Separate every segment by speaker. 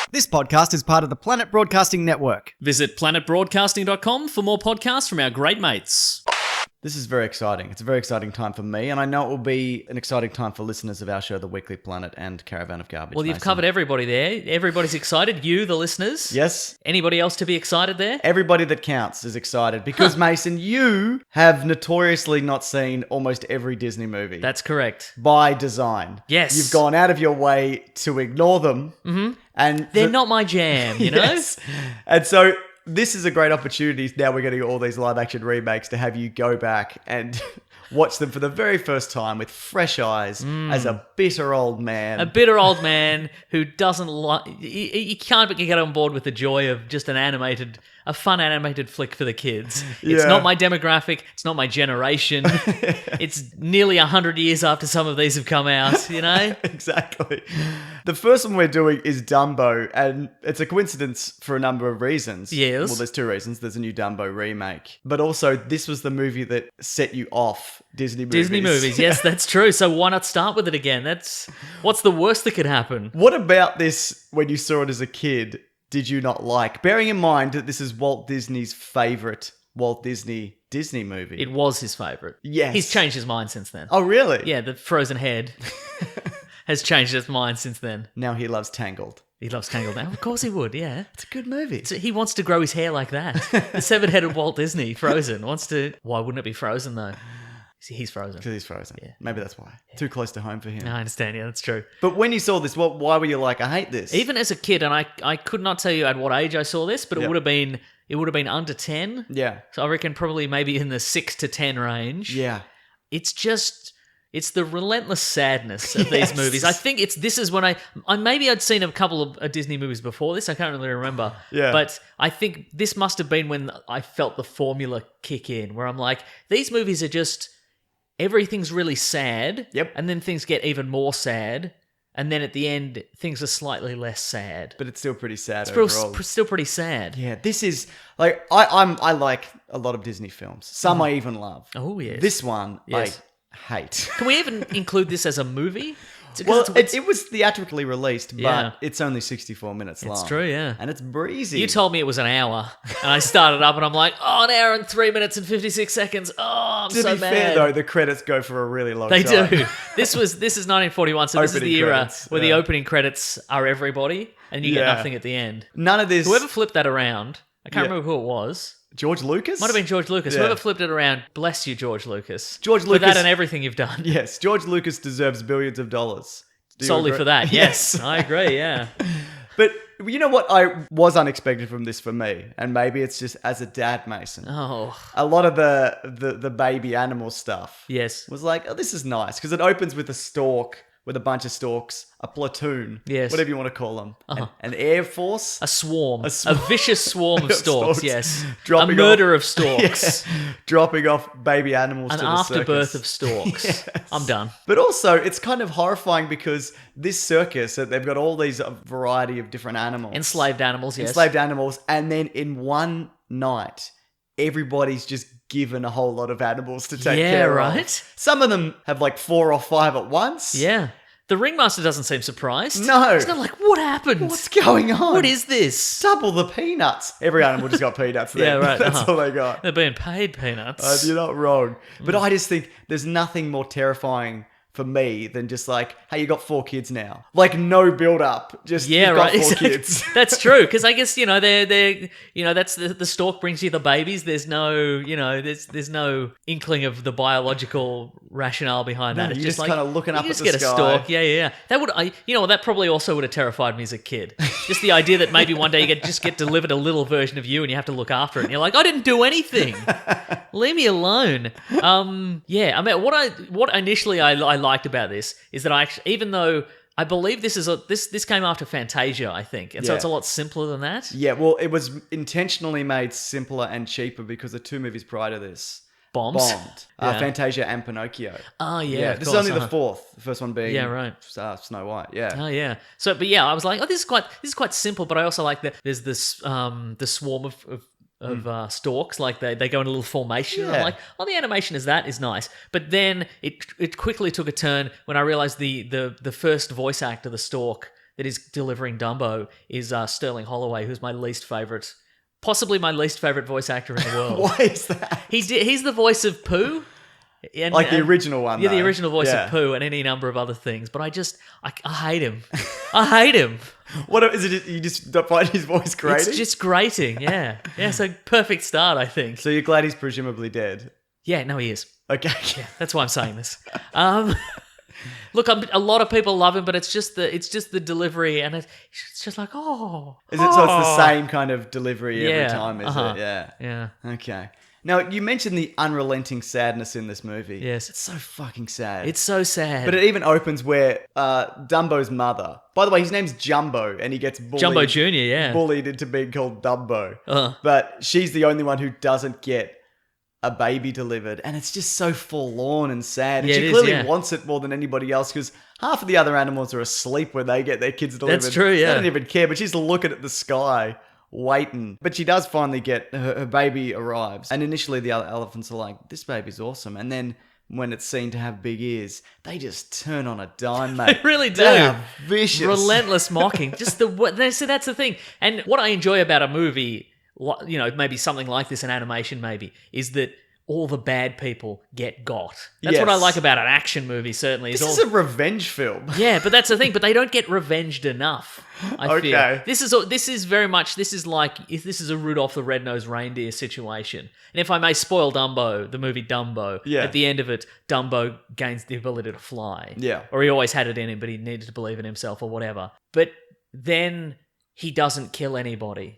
Speaker 1: This podcast is part of the Planet Broadcasting Network.
Speaker 2: Visit planetbroadcasting.com for more podcasts from our great mates.
Speaker 1: This is very exciting. It's a very exciting time for me, and I know it will be an exciting time for listeners of our show, The Weekly Planet and Caravan of Garbage.
Speaker 2: Well, you've covered everybody there. Everybody's excited. You, the listeners.
Speaker 1: Yes.
Speaker 2: Anybody else to be excited there?
Speaker 1: Everybody that counts is excited because, Mason, you have notoriously not seen almost every Disney movie.
Speaker 2: That's correct.
Speaker 1: By design.
Speaker 2: Yes.
Speaker 1: You've gone out of your way to ignore them.
Speaker 2: Mm-hmm.
Speaker 1: And
Speaker 2: they're not my jam, you know?
Speaker 1: Yes. And so this is a great opportunity. Now we're getting all these live action remakes to have you go back and watch them for the very first time with fresh eyes as a bitter old man.
Speaker 2: A bitter old man who doesn't like... You can't get on board with the joy of just a fun animated flick for the kids. It's not my demographic. It's not my generation. It's nearly 100 years after some of these have come out, you know?
Speaker 1: Exactly. The first one we're doing is Dumbo, and it's a coincidence for a number of reasons.
Speaker 2: Yes.
Speaker 1: Well, there's two reasons. There's a new Dumbo remake. But also, this was the movie that set you off Disney movies.
Speaker 2: Disney movies, yes, that's true. So why not start with it again? What's the worst that could happen?
Speaker 1: What about this, when you saw it as a kid, did you not like? Bearing in mind that this is Walt Disney's favourite Walt Disney movie.
Speaker 2: It was his favourite.
Speaker 1: Yes.
Speaker 2: He's changed his mind since then.
Speaker 1: Oh, really?
Speaker 2: Yeah, the frozen head has changed his mind since then.
Speaker 1: Now he loves Tangled.
Speaker 2: He loves Tangled now. Of course he would, yeah.
Speaker 1: It's a good movie.
Speaker 2: He wants to grow his hair like that. The seven-headed Walt Disney, Frozen, wants to... Why wouldn't it be Frozen, though? He's Frozen.
Speaker 1: Because he's Frozen.
Speaker 2: Yeah.
Speaker 1: Maybe that's why. Yeah. Too close to home for him.
Speaker 2: No, I understand. Yeah, that's true.
Speaker 1: But when you saw this, why were you like, I hate this?
Speaker 2: Even as a kid, and I could not tell you at what age I saw this, but it would have been under 10.
Speaker 1: Yeah.
Speaker 2: So I reckon probably maybe in the 6 to 10 range.
Speaker 1: Yeah.
Speaker 2: It's the relentless sadness of these movies. I think this is when I maybe I'd seen a couple of Disney movies before this. I can't really remember.
Speaker 1: Yeah.
Speaker 2: But I think this must have been when I felt the formula kick in, where I'm like, these movies are just... Everything's really sad.
Speaker 1: Yep.
Speaker 2: And then things get even more sad. And then at the end, things are slightly less sad.
Speaker 1: But it's still pretty sad
Speaker 2: It's
Speaker 1: overall.
Speaker 2: still pretty sad.
Speaker 1: Yeah, this is... Like, I like a lot of Disney films. Some I even love.
Speaker 2: Oh, yes.
Speaker 1: This one,
Speaker 2: Yes.
Speaker 1: I hate.
Speaker 2: Can we even include this as a movie?
Speaker 1: Well, it was theatrically released, but
Speaker 2: Yeah.
Speaker 1: it's only 64 minutes long.
Speaker 2: It's true, yeah.
Speaker 1: And it's breezy.
Speaker 2: You told me it was an hour, and I started up, and I'm like, an hour and 3 minutes and 56 seconds. Oh, I'm
Speaker 1: to
Speaker 2: so
Speaker 1: be
Speaker 2: mad.
Speaker 1: fair, though, the credits go for a really long
Speaker 2: They
Speaker 1: time.
Speaker 2: do. This is 1941, so this is
Speaker 1: Opening
Speaker 2: the era
Speaker 1: credits,
Speaker 2: where the opening credits are everybody, and you get
Speaker 1: Yeah.
Speaker 2: nothing at the end.
Speaker 1: None of this...
Speaker 2: Whoever flipped that around, I can't
Speaker 1: Yeah.
Speaker 2: remember who it was.
Speaker 1: George Lucas?
Speaker 2: Might have been George Lucas.
Speaker 1: Yeah.
Speaker 2: Whoever flipped it around, bless you, George Lucas.
Speaker 1: George
Speaker 2: For
Speaker 1: Lucas...
Speaker 2: that and everything you've done.
Speaker 1: Yes, George Lucas deserves billions of dollars. Do you
Speaker 2: Solely
Speaker 1: agree?
Speaker 2: for that, yes. I agree, yeah.
Speaker 1: But you know what was unexpected from this for me? And maybe it's just as a dad, Mason.
Speaker 2: Oh,
Speaker 1: A lot of the baby animal stuff
Speaker 2: yes.
Speaker 1: was like, oh, this is nice. Because it opens with a stork, with a bunch of storks, a platoon,
Speaker 2: Yes.
Speaker 1: whatever you want to call them,
Speaker 2: Uh-huh.
Speaker 1: an air force.
Speaker 2: A swarm.
Speaker 1: A swarm.
Speaker 2: A vicious swarm of
Speaker 1: Of
Speaker 2: storks,
Speaker 1: storks.
Speaker 2: yes.
Speaker 1: Dropping
Speaker 2: a murder
Speaker 1: off-
Speaker 2: of storks.
Speaker 1: Yeah, dropping off baby animals
Speaker 2: An
Speaker 1: to the
Speaker 2: afterbirth
Speaker 1: circus.
Speaker 2: of storks.
Speaker 1: Yes.
Speaker 2: I'm done.
Speaker 1: But also, it's kind of horrifying because this circus, they've got all these variety of different animals.
Speaker 2: Enslaved animals, yes.
Speaker 1: Enslaved animals. And then in one night, everybody's just given a whole lot of animals to take care
Speaker 2: right?
Speaker 1: of. Some of them have like 4 or 5 at once.
Speaker 2: Yeah. The ringmaster doesn't seem surprised.
Speaker 1: No.
Speaker 2: He's not like, what happened?
Speaker 1: What's going on?
Speaker 2: What is this?
Speaker 1: Double the peanuts. Every animal just got peanuts then.
Speaker 2: Yeah, right.
Speaker 1: That's
Speaker 2: Uh-huh.
Speaker 1: all they got.
Speaker 2: They're being paid peanuts.
Speaker 1: You're not wrong. But I just think there's nothing more terrifying for me than just like, hey, you got 4 kids now. Like no build up. Just
Speaker 2: Yeah,
Speaker 1: you've got
Speaker 2: right.
Speaker 1: 4
Speaker 2: Exactly.
Speaker 1: kids.
Speaker 2: That's true. Because I guess, they're that's the stork brings you the babies. There's no, there's no inkling of the biological rationale behind that. It's
Speaker 1: you're just
Speaker 2: like,
Speaker 1: kind of looking up
Speaker 2: you
Speaker 1: at
Speaker 2: just
Speaker 1: the
Speaker 2: get
Speaker 1: sky.
Speaker 2: a stork. Yeah. That probably also would have terrified me as a kid. Just the idea that maybe one day you get delivered a little version of you and you have to look after it. And you're like, I didn't do anything. Leave me alone. Yeah. I mean, what initially I liked about this is that I actually, even though I believe this came after Fantasia, I think, and so
Speaker 1: Yeah.
Speaker 2: it's a lot simpler than that.
Speaker 1: Yeah, well, it was intentionally made simpler and cheaper because the 2 movies prior to this
Speaker 2: Bombed. Yeah.
Speaker 1: Fantasia and Pinocchio.
Speaker 2: Oh yeah. of
Speaker 1: this
Speaker 2: course,
Speaker 1: is only the 4th. The first one being Snow White. Yeah.
Speaker 2: Oh yeah. So, but yeah, I was like, oh, this is quite simple. But I also like that there's this the swarm of storks, like they go in a little formation. And I'm
Speaker 1: Yeah.
Speaker 2: like, oh, the animation is nice. But then it quickly took a turn when I realized the first voice actor, the stork, that is delivering Dumbo is Sterling Holloway, who's my least favourite, possibly my least favourite voice actor in the world.
Speaker 1: Why is that?
Speaker 2: He's the voice of Pooh. And,
Speaker 1: Like the original one,
Speaker 2: Yeah,
Speaker 1: though.
Speaker 2: the original voice of Pooh and any number of other things. But I hate him. I hate him.
Speaker 1: What is it? You just don't find his voice grating?
Speaker 2: It's just grating, yeah. Yeah, so perfect start, I think.
Speaker 1: So you're glad he's presumably dead?
Speaker 2: Yeah, no, he is.
Speaker 1: Okay.
Speaker 2: Yeah, that's why I'm saying this. Look, a lot of people love him, but it's just the delivery, and it's just like, oh.
Speaker 1: Is it so? It's the same kind of delivery every
Speaker 2: Yeah,
Speaker 1: time, is it? Yeah.
Speaker 2: Yeah.
Speaker 1: Okay. Now you mentioned the unrelenting sadness in this movie.
Speaker 2: Yes.
Speaker 1: It's so fucking sad.
Speaker 2: It's so sad.
Speaker 1: But it even opens where Dumbo's mother. By the way, his name's Jumbo, and he gets bullied.
Speaker 2: Jumbo Jr., yeah.
Speaker 1: Bullied into being called Dumbo.
Speaker 2: Uh-huh.
Speaker 1: But she's the only one who doesn't get a baby delivered, and it's just so forlorn and sad. And
Speaker 2: Yeah,
Speaker 1: she
Speaker 2: it is,
Speaker 1: clearly
Speaker 2: yeah.
Speaker 1: wants it more than anybody else because half of the other animals are asleep when they get their kids delivered.
Speaker 2: That's true, yeah.
Speaker 1: They don't even care, but she's looking at the sky, waiting. But she does finally get her baby arrives, and initially the other elephants are like, "This baby's awesome," and then when it's seen to have big ears, they just turn on a dime, mate.
Speaker 2: They really do.
Speaker 1: They are vicious.
Speaker 2: Relentless mocking. Just so that's the thing. And what I enjoy about a movie, you know, maybe something like this, an animation maybe, is that all the bad people get got. That's what I
Speaker 1: Yes.
Speaker 2: like about an action movie, certainly.
Speaker 1: This is a revenge film.
Speaker 2: Yeah, but that's the thing. But they don't get revenged enough, I feel.
Speaker 1: Okay.
Speaker 2: This is very much, this is like, if this is a Rudolph the Red-Nosed Reindeer situation. And if I may spoil Dumbo, the movie Dumbo,
Speaker 1: Yeah.
Speaker 2: at the end of it, Dumbo gains the ability to fly.
Speaker 1: Yeah.
Speaker 2: Or he always had it in him, but he needed to believe in himself or whatever. But then he doesn't kill anybody.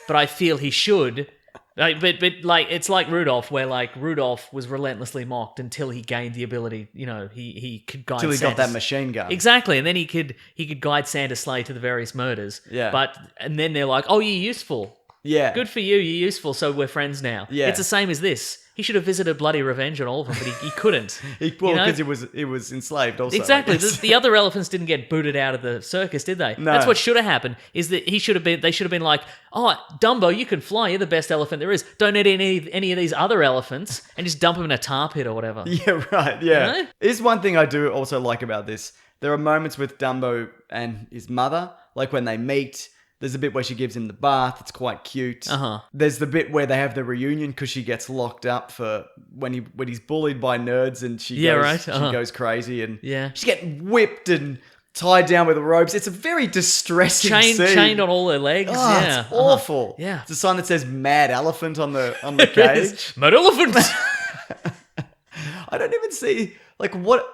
Speaker 2: But I feel he should. But like, it's like Rudolph, where like Rudolph was relentlessly mocked until he gained the ability, you know, he could guide
Speaker 1: Till he got
Speaker 2: Santa's-
Speaker 1: that machine gun.
Speaker 2: Exactly, and then he could guide Santa's sleigh to the various murders.
Speaker 1: Yeah.
Speaker 2: And then they're like, "Oh, you're useful.
Speaker 1: Yeah.
Speaker 2: Good for you. You're useful. So we're friends now."
Speaker 1: Yeah.
Speaker 2: It's the same as this. He should have visited bloody revenge on all of them, but he couldn't.
Speaker 1: Well,
Speaker 2: you know?
Speaker 1: because he was enslaved also.
Speaker 2: Exactly.
Speaker 1: I guess.
Speaker 2: The other elephants didn't get booted out of the circus, did they?
Speaker 1: No.
Speaker 2: That's what should have happened. Is that they should have been like, "Oh, Dumbo, you can fly. You're the best elephant there is. Don't need any of these other elephants, and just dump them in a tar pit or whatever."
Speaker 1: Yeah, right. Yeah.
Speaker 2: You know?
Speaker 1: Here's one thing I do also like about this. There are moments with Dumbo and his mother, like when they meet. There's a bit where she gives him the bath. It's quite cute.
Speaker 2: Uh-huh.
Speaker 1: There's the bit where they have the reunion because she gets locked up for when he's bullied by nerds and she
Speaker 2: Yeah,
Speaker 1: goes,
Speaker 2: right.
Speaker 1: she goes crazy and
Speaker 2: Yeah.
Speaker 1: she gets whipped and tied down with ropes. It's a very distressing scene.
Speaker 2: Chained on all their legs.
Speaker 1: Oh,
Speaker 2: yeah.
Speaker 1: it's awful.
Speaker 2: Yeah.
Speaker 1: It's a sign that says "Mad Elephant" on the cage.
Speaker 2: Mad elephant.
Speaker 1: I don't even see like what.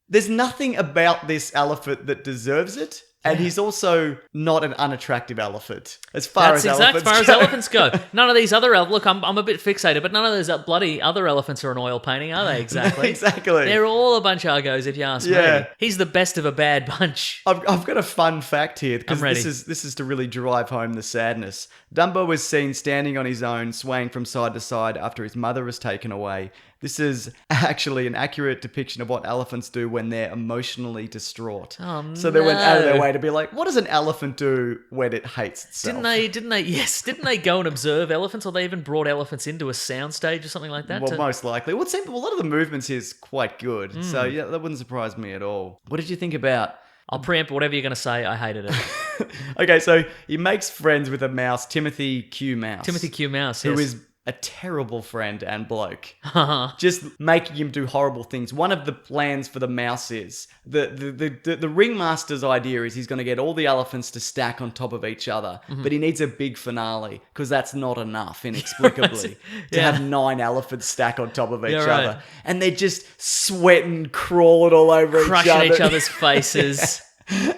Speaker 1: There's nothing about this elephant that deserves it, and he's also not an unattractive elephant as far
Speaker 2: That's
Speaker 1: as
Speaker 2: exact
Speaker 1: elephants
Speaker 2: as far as
Speaker 1: go.
Speaker 2: elephants go. None of these other look, I'm a bit fixated, but none of those bloody other elephants are an oil painting, are they? Exactly.
Speaker 1: Exactly.
Speaker 2: They're all a bunch of uggos, if you ask
Speaker 1: Yeah.
Speaker 2: me. He's the best of a bad bunch.
Speaker 1: I've got a fun fact here because
Speaker 2: I'm ready.
Speaker 1: this is to really drive home the sadness. Dumbo was seen standing on his own, swaying from side to side after his mother was taken away. This is actually an accurate depiction of what elephants do when they're emotionally distraught.
Speaker 2: Oh,
Speaker 1: So they went out of their
Speaker 2: no.
Speaker 1: way to be like, what does an elephant do when it hates itself?
Speaker 2: Didn't they go and observe elephants, or they even brought elephants into a soundstage or something like that?
Speaker 1: Well, most likely. Well, it seems a lot of the movements here is quite good.
Speaker 2: Hmm.
Speaker 1: So, yeah, that wouldn't surprise me at all. What did you think about...
Speaker 2: I'll preempt whatever you're going to say. I hated it.
Speaker 1: Okay, so he makes friends with a mouse, Timothy Q. Mouse.
Speaker 2: Timothy Q. Mouse,
Speaker 1: Who
Speaker 2: yes.
Speaker 1: is a terrible friend and bloke. Just making him do horrible things. One of the plans for the mouse is... The ringmaster's idea is he's going to get all the elephants to stack on top of each other.
Speaker 2: Mm-hmm.
Speaker 1: But he needs a big finale because that's not enough, inexplicably, to
Speaker 2: Yeah.
Speaker 1: have 9 elephants stack on top of each
Speaker 2: Yeah, right.
Speaker 1: other. And they're just sweating, crawling all over
Speaker 2: Crushing
Speaker 1: each other.
Speaker 2: each other's faces.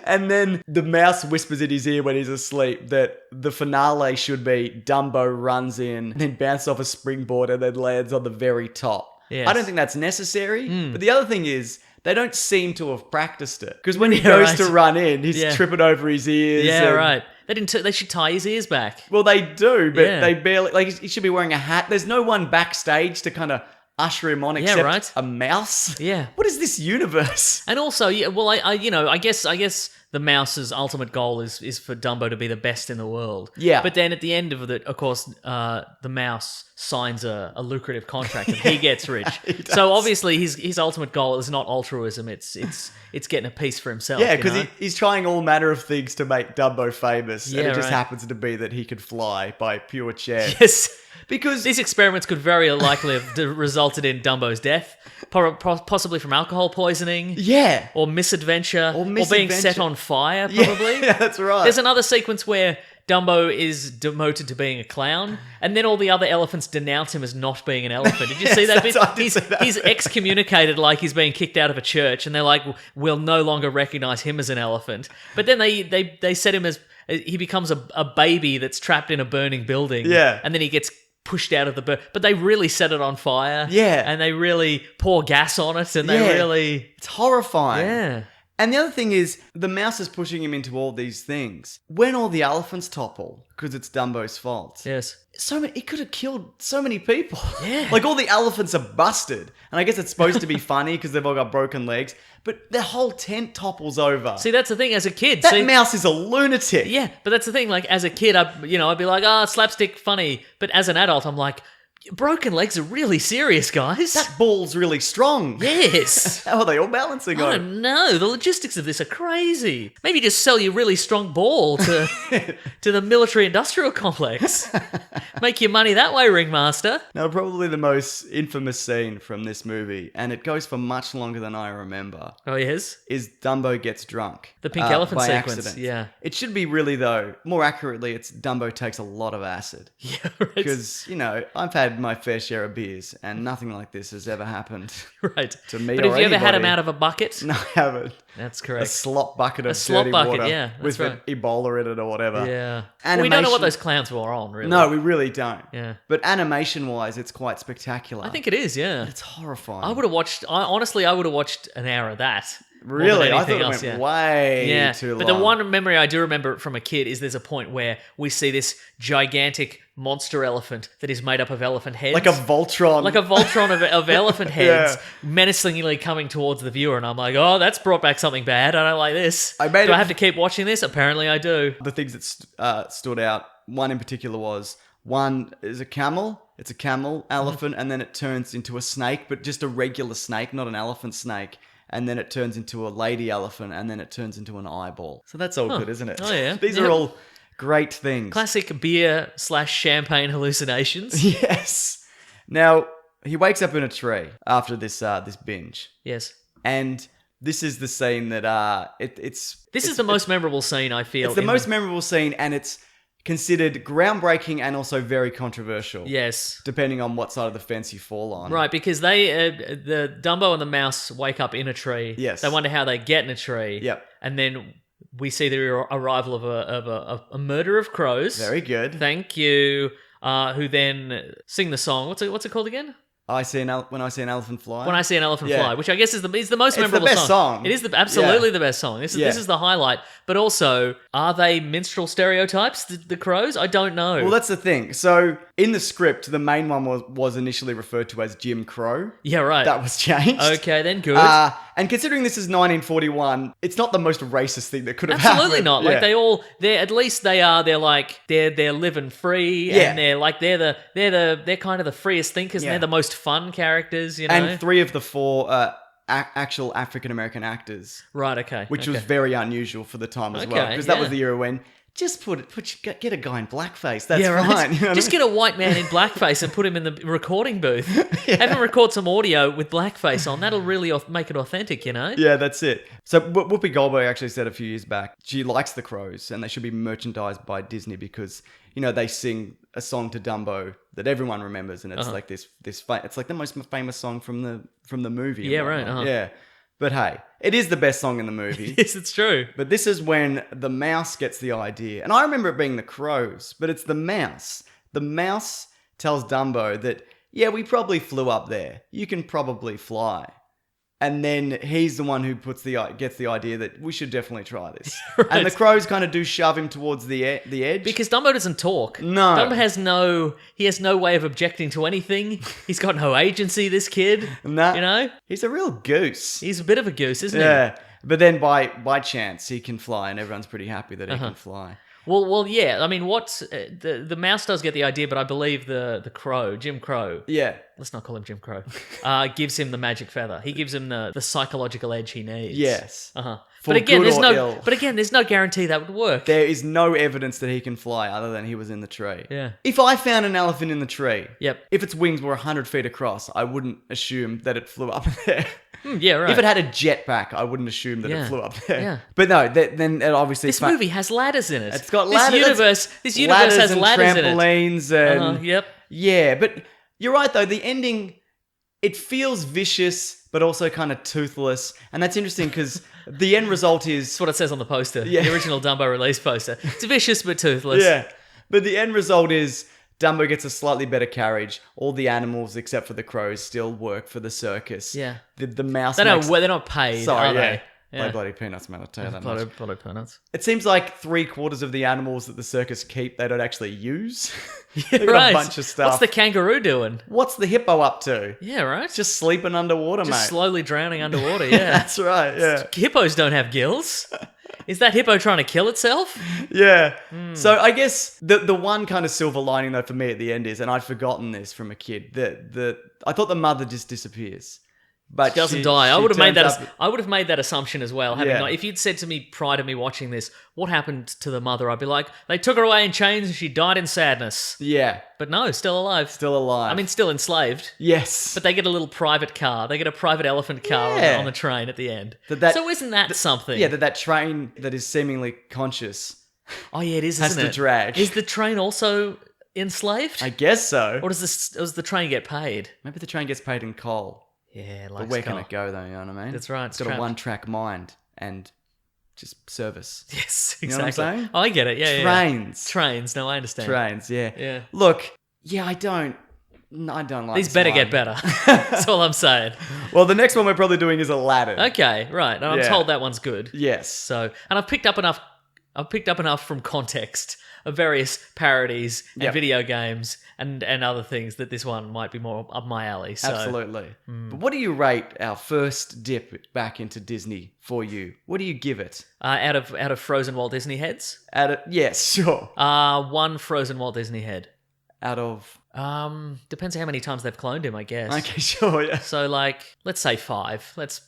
Speaker 1: And then the mouse whispers in his ear when he's asleep that the finale should be Dumbo runs in, then bounces off a springboard and then lands on the very top.
Speaker 2: Yes.
Speaker 1: I don't think that's necessary. But the other thing is, they don't seem to have practiced it. Because when he
Speaker 2: Yeah,
Speaker 1: goes
Speaker 2: right.
Speaker 1: to run in, he's
Speaker 2: Yeah.
Speaker 1: tripping over his ears.
Speaker 2: Yeah,
Speaker 1: and-
Speaker 2: right. They should tie his ears back.
Speaker 1: Well, they do, but
Speaker 2: Yeah.
Speaker 1: they barely... Like, he should be wearing a hat. There's no one backstage to kind of usher him on except
Speaker 2: right.
Speaker 1: a mouse.
Speaker 2: Yeah.
Speaker 1: What is this universe?
Speaker 2: And also, yeah, well, I guess the mouse's ultimate goal is for Dumbo to be the best in the world.
Speaker 1: Yeah.
Speaker 2: But then at the end of it, of course, the mouse signs a lucrative contract and he gets rich. So obviously his ultimate goal is not altruism, it's getting a piece for himself.
Speaker 1: Yeah, because he's trying all manner of things to make Dumbo famous, and
Speaker 2: Yeah,
Speaker 1: it just
Speaker 2: right.
Speaker 1: happens to be that he could fly by pure chance.
Speaker 2: Yes.
Speaker 1: Because
Speaker 2: These experiments could very likely have resulted in Dumbo's death, possibly from alcohol poisoning.
Speaker 1: yeah,
Speaker 2: Or misadventure, or being
Speaker 1: misadventure.
Speaker 2: set on fire, probably.
Speaker 1: yeah, that's right.
Speaker 2: There's another sequence where Dumbo is demoted to being a clown, and then all the other elephants denounce him as not being an elephant. Did you see that bit?
Speaker 1: I did see that
Speaker 2: He's excommunicated like he's being kicked out of a church, and they're like, we'll no longer recognize him as an elephant. But then they set him as, he becomes a baby that's trapped in a burning building.
Speaker 1: Yeah.
Speaker 2: And then he gets pushed out of the but they really set it on fire.
Speaker 1: Yeah.
Speaker 2: And they really pour gas on it, and they
Speaker 1: Yeah.
Speaker 2: really...
Speaker 1: It's horrifying.
Speaker 2: Yeah.
Speaker 1: And the other thing is, the mouse is pushing him into all these things. When all the elephants topple, because it's Dumbo's fault.
Speaker 2: Yes.
Speaker 1: It could have killed so many people.
Speaker 2: Yeah.
Speaker 1: Like, all the elephants are busted. And I guess it's supposed to be funny because they've all got broken legs. But their whole tent topples over.
Speaker 2: See, that's the thing as a kid.
Speaker 1: That mouse is a lunatic.
Speaker 2: Yeah, but that's the thing. Like, as a kid, I'd be like, slapstick funny. But as an adult, I'm like, broken legs are really serious, guys.
Speaker 1: That ball's really strong.
Speaker 2: Yes.
Speaker 1: How are they all balancing
Speaker 2: I
Speaker 1: on it?
Speaker 2: don't know. The logistics of this are crazy. Maybe just sell your really strong ball to the military-industrial complex. Make your money that way, Ringmaster.
Speaker 1: Now, probably the most infamous scene from this movie, and it goes for much longer than I remember,
Speaker 2: Oh, yes?
Speaker 1: is Dumbo gets drunk.
Speaker 2: The pink elephant
Speaker 1: by
Speaker 2: sequence,
Speaker 1: accident.
Speaker 2: yeah.
Speaker 1: It should be really, though, more accurately, it's Dumbo takes a lot of acid.
Speaker 2: Yeah, right.
Speaker 1: Because, I've had my fair share of beers, and nothing like this has ever happened
Speaker 2: Right.
Speaker 1: to me
Speaker 2: But
Speaker 1: or
Speaker 2: have you ever had
Speaker 1: anybody.
Speaker 2: him out of a bucket?
Speaker 1: No, I haven't.
Speaker 2: That's
Speaker 1: A
Speaker 2: correct.
Speaker 1: slop bucket of
Speaker 2: slop
Speaker 1: dirty
Speaker 2: bucket,
Speaker 1: water
Speaker 2: yeah, that's
Speaker 1: with
Speaker 2: right.
Speaker 1: Ebola in it or whatever.
Speaker 2: Yeah.
Speaker 1: Animation,
Speaker 2: We don't know what those clowns were on, really.
Speaker 1: No, we really don't.
Speaker 2: Yeah.
Speaker 1: But animation-wise, it's quite spectacular.
Speaker 2: I think it is, yeah.
Speaker 1: it's horrifying.
Speaker 2: I would have watched... honestly, I would have watched an hour of that. more than
Speaker 1: Really? I thought
Speaker 2: anything
Speaker 1: it
Speaker 2: else,
Speaker 1: went
Speaker 2: yeah.
Speaker 1: way too long.
Speaker 2: But the one memory I do remember from a kid is there's a point where we see this gigantic monster elephant that is made up of elephant heads.
Speaker 1: Like a Voltron.
Speaker 2: Like a Voltron of elephant heads menacingly coming towards the viewer. And I'm like, oh, that's brought back something bad. I don't like this.
Speaker 1: I made
Speaker 2: do
Speaker 1: it-
Speaker 2: I have to keep watching this? Apparently I do.
Speaker 1: The things that stood out, one in particular was, one is a camel. It's a camel elephant, and then it turns into a snake, but just a regular snake, not an elephant snake. And then it turns into a lady elephant, and then it turns into an eyeball. So that's all good, isn't it?
Speaker 2: Oh, yeah.
Speaker 1: These
Speaker 2: Yeah.
Speaker 1: are all great things.
Speaker 2: Classic beer/champagne hallucinations.
Speaker 1: Yes. Now, he wakes up in a tree after this binge.
Speaker 2: Yes.
Speaker 1: And this is the scene that it's
Speaker 2: This is the most memorable scene, I feel.
Speaker 1: It's the most memorable scene, and it's considered groundbreaking and also very controversial.
Speaker 2: Yes.
Speaker 1: Depending on what side of the fence you fall on.
Speaker 2: Right, because the Dumbo and the mouse wake up in a tree.
Speaker 1: Yes.
Speaker 2: They wonder how they get in a tree.
Speaker 1: Yep.
Speaker 2: And then we see the arrival of a murder of crows.
Speaker 1: Very good.
Speaker 2: Thank you. Who then sing the song? What's it called again?
Speaker 1: When I see an elephant fly.
Speaker 2: When I See an Elephant
Speaker 1: Yeah.
Speaker 2: Fly, which I guess is the most
Speaker 1: the
Speaker 2: memorable
Speaker 1: best song.
Speaker 2: It is absolutely
Speaker 1: Yeah.
Speaker 2: the best song. This
Speaker 1: Yeah.
Speaker 2: is the highlight. But also, are they minstrel stereotypes? The crows? I don't know.
Speaker 1: Well, that's the thing. So in the script, the main one was initially referred to as Jim Crow.
Speaker 2: yeah, right.
Speaker 1: That was changed.
Speaker 2: Okay, then good.
Speaker 1: And considering this is 1941, it's not the most racist thing that could have
Speaker 2: Absolutely
Speaker 1: happened.
Speaker 2: not. Like
Speaker 1: Yeah.
Speaker 2: they're living free,
Speaker 1: Yeah.
Speaker 2: and they're kind of the freest thinkers,
Speaker 1: Yeah.
Speaker 2: and they're the most fun characters, you know.
Speaker 1: And 3 of the 4 actual African American actors,
Speaker 2: Right. Okay.
Speaker 1: which
Speaker 2: okay.
Speaker 1: was very unusual for the time as well,
Speaker 2: Okay,
Speaker 1: because that
Speaker 2: yeah.
Speaker 1: was the era when just get a guy in blackface. That's
Speaker 2: Yeah, right.
Speaker 1: fine. You know what
Speaker 2: Just
Speaker 1: I mean?
Speaker 2: get a white man in blackface and put him in the recording booth. Have him record some audio with blackface on. That'll really make it authentic, you know?
Speaker 1: Yeah, that's it. So Whoopi Goldberg actually said a few years back she likes the Crows and they should be merchandised by Disney because they sing a song to Dumbo that everyone remembers, and it's like this it's like the most famous song from the movie.
Speaker 2: Yeah,
Speaker 1: and
Speaker 2: right,
Speaker 1: whatnot.
Speaker 2: uh-huh.
Speaker 1: Yeah, but hey, it is the best song in the movie.
Speaker 2: Yes, it's true.
Speaker 1: But this is when the mouse gets the idea. And I remember it being the crows, but it's the mouse. The mouse tells Dumbo that, yeah, we probably flew up there. You can probably fly. And then he's the one who gets the idea that we should definitely try this.
Speaker 2: Right.
Speaker 1: And the crows kind of do shove him towards the edge.
Speaker 2: Because Dumbo doesn't talk.
Speaker 1: No.
Speaker 2: Dumbo has no way of objecting to anything. He's got no agency, this kid.
Speaker 1: Nah.
Speaker 2: You know?
Speaker 1: He's a real goose.
Speaker 2: He's a bit of a goose, isn't
Speaker 1: Yeah. But then by chance he can fly, and everyone's pretty happy that he can fly.
Speaker 2: Well, yeah. I mean, what's the mouse does get the idea, but I believe the crow, Jim Crow.
Speaker 1: Yeah.
Speaker 2: Let's not call him Jim Crow. Gives him the magic feather. He gives him the psychological edge he needs.
Speaker 1: Yes.
Speaker 2: But again,
Speaker 1: good
Speaker 2: there's
Speaker 1: or
Speaker 2: no.
Speaker 1: ill.
Speaker 2: But again, there's no guarantee that would work.
Speaker 1: There is no evidence that he can fly other than he was in the tree.
Speaker 2: Yeah.
Speaker 1: If I found an elephant in the tree,
Speaker 2: Yep.
Speaker 1: if its wings were 100 feet across, I wouldn't assume that it flew up there.
Speaker 2: Yeah, right.
Speaker 1: If it had a jetpack, I wouldn't assume that it flew up there.
Speaker 2: Yeah.
Speaker 1: But no, then it obviously...
Speaker 2: This movie has ladders in it.
Speaker 1: It's got ladders.
Speaker 2: This universe has ladders in it.
Speaker 1: Trampolines and...
Speaker 2: Yep.
Speaker 1: Yeah, but you're right though. The ending, it feels vicious, but also kind of toothless. And that's interesting because the end result is...
Speaker 2: That's what it says on the poster.
Speaker 1: Yeah.
Speaker 2: The original Dumbo release poster. It's vicious but toothless.
Speaker 1: Yeah. But the end result is Dumbo gets a slightly better carriage. All the animals, except for the crows, still work for the circus.
Speaker 2: Yeah.
Speaker 1: The mouse
Speaker 2: They're
Speaker 1: makes...
Speaker 2: not paid,
Speaker 1: Sorry,
Speaker 2: are they?
Speaker 1: Play bloody peanuts, man. I'll tell you that much.
Speaker 2: Bloody peanuts.
Speaker 1: It seems like 3/4 of the animals that the circus keep, they don't actually use.
Speaker 2: Yeah,
Speaker 1: They've got
Speaker 2: right.
Speaker 1: a bunch of stuff.
Speaker 2: What's the kangaroo doing?
Speaker 1: What's the hippo up to?
Speaker 2: Yeah, right.
Speaker 1: Just sleeping underwater,
Speaker 2: Just
Speaker 1: mate.
Speaker 2: slowly drowning underwater, yeah.
Speaker 1: That's right, yeah.
Speaker 2: Hippos don't have gills. Is that hippo trying to kill itself?
Speaker 1: Yeah. So I guess the one kind of silver lining though for me at the end is, and I'd forgotten this from a kid, that I thought the mother just disappears. But
Speaker 2: She doesn't die. I would have made that assumption as well.
Speaker 1: Yeah.
Speaker 2: If you'd said to me prior to me watching this, what happened to the mother? I'd be like, they took her away in chains and she died in sadness.
Speaker 1: Yeah.
Speaker 2: But no, still alive.
Speaker 1: Still alive.
Speaker 2: I mean, still enslaved.
Speaker 1: yes.
Speaker 2: But they get a little private car. They get a private elephant car
Speaker 1: Yeah.
Speaker 2: on the train at the end.
Speaker 1: That-
Speaker 2: so isn't that something?
Speaker 1: Yeah, that train that is seemingly conscious
Speaker 2: Oh yeah, it is.
Speaker 1: has
Speaker 2: isn't
Speaker 1: to
Speaker 2: it?
Speaker 1: drag.
Speaker 2: Is the train also enslaved?
Speaker 1: I guess so.
Speaker 2: Or does the train get paid?
Speaker 1: Maybe the train gets paid in coal.
Speaker 2: Yeah,
Speaker 1: But where can it go though, you know what I mean?
Speaker 2: That's right,
Speaker 1: It's
Speaker 2: it's
Speaker 1: got a
Speaker 2: trapped.
Speaker 1: one-track mind and just service.
Speaker 2: Yes,
Speaker 1: You know what I'm
Speaker 2: exactly.
Speaker 1: saying?
Speaker 2: Oh, I get it. Yeah, yeah.
Speaker 1: Trains.
Speaker 2: Trains. No, I understand.
Speaker 1: Trains, yeah.
Speaker 2: Yeah.
Speaker 1: Look, yeah, I don't like
Speaker 2: These
Speaker 1: this
Speaker 2: better
Speaker 1: one.
Speaker 2: get better. That's all I'm saying.
Speaker 1: Well, the next one we're probably doing is Aladdin.
Speaker 2: Okay, right. And I'm
Speaker 1: Yeah.
Speaker 2: told that one's good.
Speaker 1: Yes.
Speaker 2: So, and I've picked up enough from context of various parodies and
Speaker 1: Yep.
Speaker 2: video games and other things that this one might be more up my alley. So,
Speaker 1: Absolutely. But what do you rate our first dip back into Disney for you? What do you give it?
Speaker 2: out of frozen Walt Disney heads,
Speaker 1: Yes, sure.
Speaker 2: one frozen Walt Disney head.
Speaker 1: Out of...
Speaker 2: Depends how many times they've cloned him, I guess.
Speaker 1: Okay, sure, yeah.
Speaker 2: So, like, let's say 5. Let's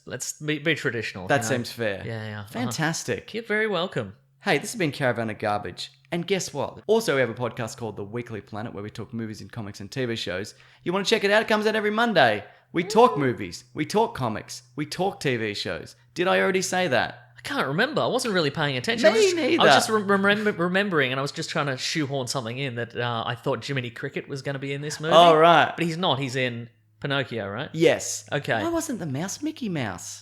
Speaker 2: be traditional.
Speaker 1: That
Speaker 2: you know?
Speaker 1: seems fair.
Speaker 2: Yeah.
Speaker 1: Fantastic.
Speaker 2: You're very welcome.
Speaker 1: Hey, this has been Caravan of Garbage. And guess what? Also, we have a podcast called The Weekly Planet where we talk movies and comics and TV shows. You want to check it out? It comes out every Monday. We talk movies. We talk comics. We talk TV shows. Did I already say that?
Speaker 2: I can't remember. I wasn't really paying attention.
Speaker 1: Me neither.
Speaker 2: I was just remembering, and I was just trying to shoehorn something in that I thought Jiminy Cricket was going to be in this movie.
Speaker 1: Oh, right.
Speaker 2: But he's not. He's in Pinocchio, right?
Speaker 1: Yes.
Speaker 2: Okay.
Speaker 1: Why wasn't the mouse Mickey Mouse?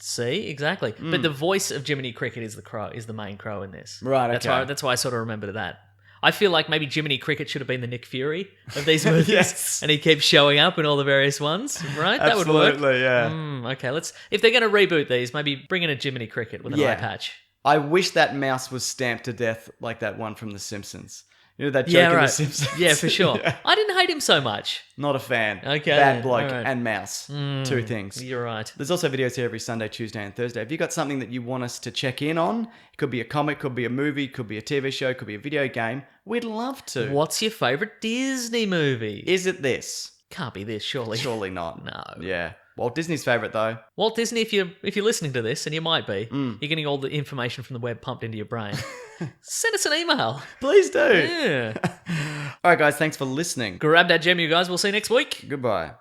Speaker 2: See, exactly. But the voice of Jiminy Cricket is the main crow in this.
Speaker 1: Right, okay.
Speaker 2: That's why I sort of remembered that. I feel like maybe Jiminy Cricket should have been the Nick Fury of these movies.
Speaker 1: Yes.
Speaker 2: And he keeps showing up in all the various ones, right? That would work.
Speaker 1: Absolutely, yeah.
Speaker 2: Okay, if they're going to reboot these, maybe bring in a Jiminy Cricket with an eye patch.
Speaker 1: I wish that mouse was stamped to death like that one from The Simpsons. You know that joke in The Simpsons?
Speaker 2: Yeah, for sure.
Speaker 1: Yeah.
Speaker 2: I didn't hate him so much.
Speaker 1: Not a fan.
Speaker 2: Okay,
Speaker 1: Bad bloke
Speaker 2: all right.
Speaker 1: and mouse. Two things.
Speaker 2: You're right.
Speaker 1: There's also videos here every Sunday, Tuesday, and Thursday. Have you got something that you want us to check in on? It could be a comic, could be a movie, could be a TV show, could be a video game. We'd love to.
Speaker 2: What's your favourite Disney movie?
Speaker 1: Is it this?
Speaker 2: Can't be this, surely.
Speaker 1: Surely not.
Speaker 2: No.
Speaker 1: Yeah. Walt Disney's favourite, though.
Speaker 2: Walt Disney, if you're listening to this, and you might be, you're getting all the information from the web pumped into your brain. Send us an email.
Speaker 1: Please do.
Speaker 2: Yeah.
Speaker 1: All right, guys. Thanks for listening.
Speaker 2: Grab that gem, you guys. We'll see you next week.
Speaker 1: Goodbye.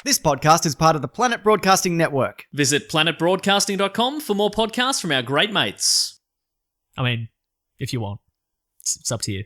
Speaker 1: This podcast is part of the Planet Broadcasting Network.
Speaker 2: Visit planetbroadcasting.com for more podcasts from our great mates. I mean, if you want. It's up to you.